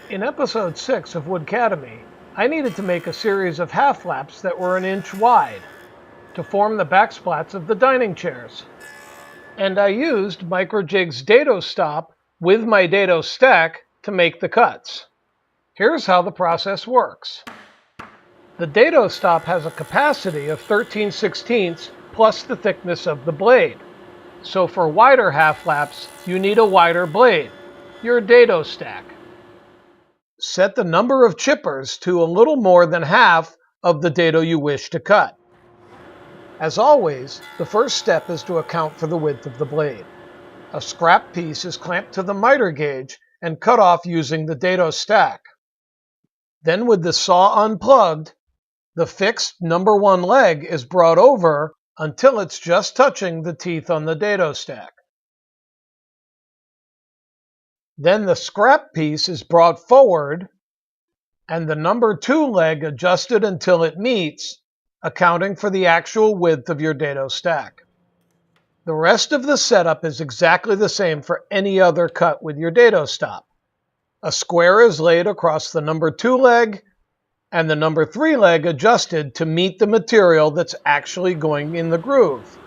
In episode 6 of Woodcademy, I needed to make a series of half flaps that were an inch wide to form the backsplats of the dining chairs. And I used MicroJig's Dado Stop with my Dado Stack to make the cuts. Here's how the process works. The Dado Stop has a capacity of 13/16 plus the thickness of the blade. So for wider half flaps, you need a wider blade, your Dado Stack. Set the number of chippers to a little more than half of the dado you wish to cut. As always, the first step is to account for the width of the blade. A scrap piece is clamped to the miter gauge and cut off using the Dado Stack. Then with the saw unplugged, the fixed number 1 leg is brought over until it's just touching the teeth on the Dado Stack. Then the scrap piece is brought forward and the number 2 leg adjusted until it meets, accounting for the actual width of your Dado Stack. The rest of the setup is exactly the same for any other cut with your Dado Stop. A square is laid across the number 2 leg and the number 3 leg adjusted to meet the material that's actually going in the groove.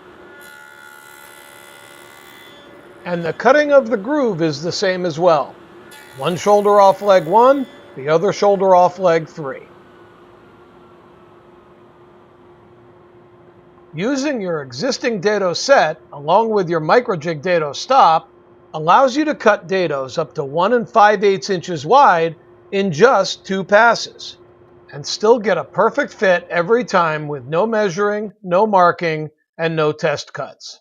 And the cutting of the groove is the same as well. One shoulder off leg 1, the other shoulder off leg 3. Using your existing dado set along with your MicroJig Dado Stop allows you to cut dados up to 1 5/8 inches wide in just 2 passes and still get a perfect fit every time with no measuring, no marking, and no test cuts.